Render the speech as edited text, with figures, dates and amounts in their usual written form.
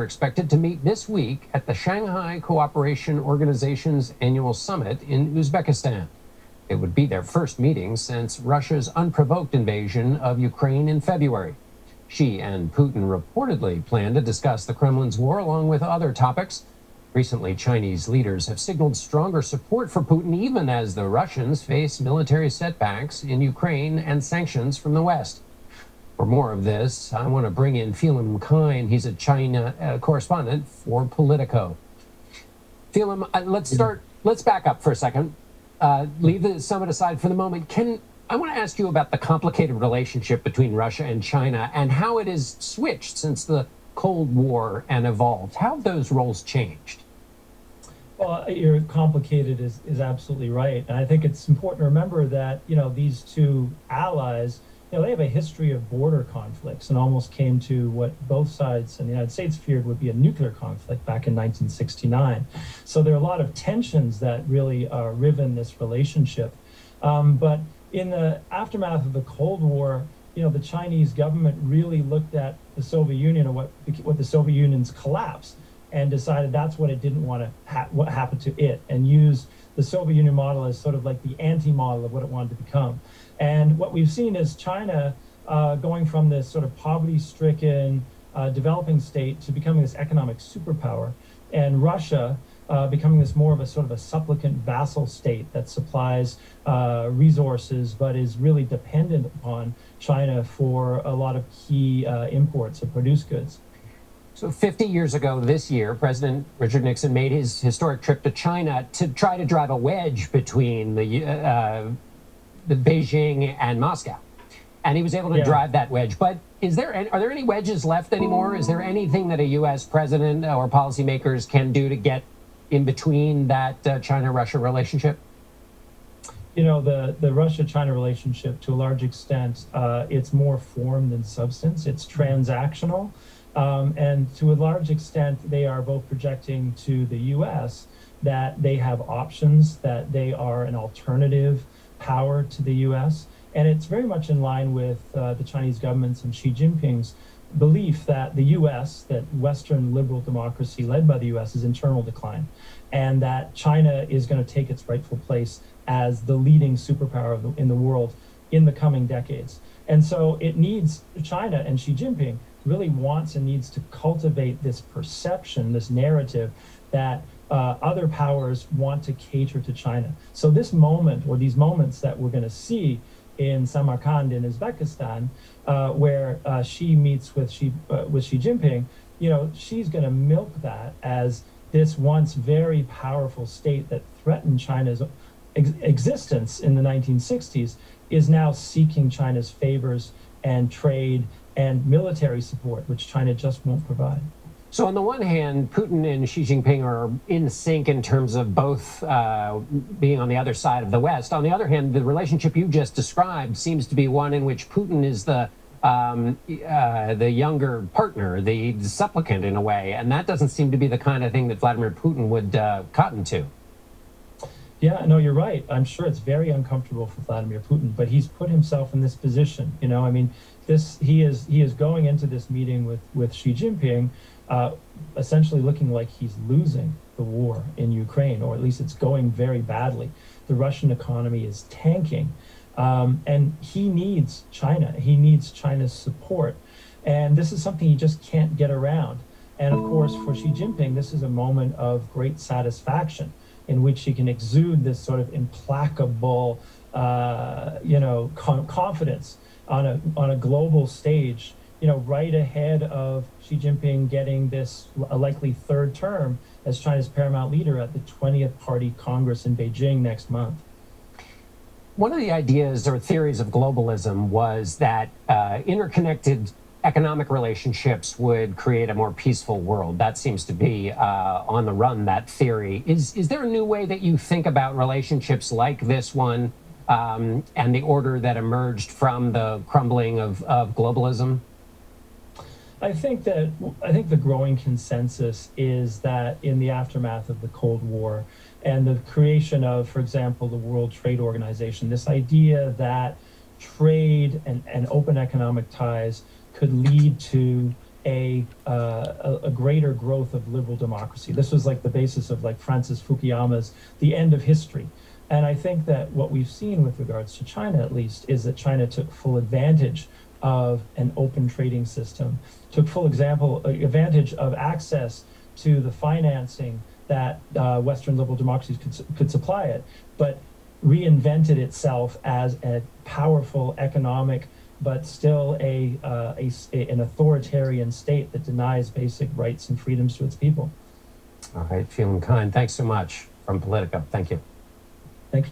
are expected to meet this week at the Shanghai Cooperation Organization's annual summit in Uzbekistan. It would be their first meeting since Russia's unprovoked invasion of Ukraine in February. Xi and Putin reportedly plan to discuss the Kremlin's war along with other topics. Recently, Chinese leaders have signaled stronger support for Putin even as the Russians face military setbacks in Ukraine and sanctions from the West. For more of this, I want to bring in Phelim Kine. He's a China correspondent for Politico. Phelim, let's back up for a second. Leave the summit aside for the moment. I want to ask you about the complicated relationship between Russia and China and how it has switched since the Cold War and evolved. How have those roles changed? Well, you're complicated is absolutely right. And I think it's important to remember that, these two allies, they have a history of border conflicts and almost came to what both sides and the United States feared would be a nuclear conflict back in 1969. So there are a lot of tensions that really riven this relationship. But in the aftermath of the Cold War, the Chinese government really looked at the Soviet Union and what the Soviet Union's collapse and decided that's what it didn't want to what happened to it, and used the Soviet Union model as sort of like the anti-model of what it wanted to become. And what we've seen is China going from this sort of poverty-stricken developing state to becoming this economic superpower, and Russia becoming this more of a sort of a supplicant vassal state that supplies resources but is really dependent upon China for a lot of key imports of produced goods. So 50 years ago this year, President Richard Nixon made his historic trip to China to try to drive a wedge between the Beijing and Moscow. And he was able to drive that wedge. But are there any wedges left anymore? Is there anything that a U.S. president or policymakers can do to get in between that China-Russia relationship? The Russia-China relationship, to a large extent, it's more form than substance. It's transactional. And to a large extent, they are both projecting to the U.S. that they have options, that they are an alternative power to the U.S. And it's very much in line with the Chinese government's and Xi Jinping's belief that the U.S., that Western liberal democracy led by the U.S. is in terminal decline, and that China is going to take its rightful place as the leading superpower in the world in the coming decades. And so it needs China, and Xi Jinping really wants and needs to cultivate this perception, this narrative that other powers want to cater to China. So this moment, or these moments that we're going to see in Samarkand in Uzbekistan, where Xi meets with Xi Jinping, she's going to milk that as this once very powerful state that threatened China's existence in the 1960s is now seeking China's favors and trade and military support, which China just won't provide. So on the one hand, Putin and Xi Jinping are in sync in terms of both being on the other side of the West. On the other hand, the relationship you just described seems to be one in which Putin is the younger partner, the supplicant in a way, and that doesn't seem to be the kind of thing that Vladimir Putin would cotton to. Yeah, no, you're right. I'm sure it's very uncomfortable for Vladimir Putin, but he's put himself in this position. He is going into this meeting with Xi Jinping, essentially looking like he's losing the war in Ukraine, or at least it's going very badly. The Russian economy is tanking, and he needs China. He needs China's support, and this is something he just can't get around. And of course, for Xi Jinping, this is a moment of great satisfaction in which he can exude this sort of implacable, confidence on a global stage, right ahead of Xi Jinping getting a likely third term as China's paramount leader at the 20th Party Congress in Beijing next month. One of the ideas or theories of globalism was that interconnected economic relationships would create a more peaceful world. That seems to be on the run, that theory. Is there a new way that you think about relationships like this one and the order that emerged from the crumbling of globalism? I think the growing consensus is that in the aftermath of the Cold War and the creation of, for example, the World Trade Organization, this idea that trade and open economic ties could lead to a greater growth of liberal democracy. This was like the basis of like Francis Fukuyama's The End of History. And I think that what we've seen with regards to China, at least, is that China took full advantage of an open trading system, took full advantage of access to the financing that Western liberal democracies could supply it, but reinvented itself as a powerful economic, but still an authoritarian state that denies basic rights and freedoms to its people. All right, feeling kind. Thanks so much from Politico. Thank you. Thanks.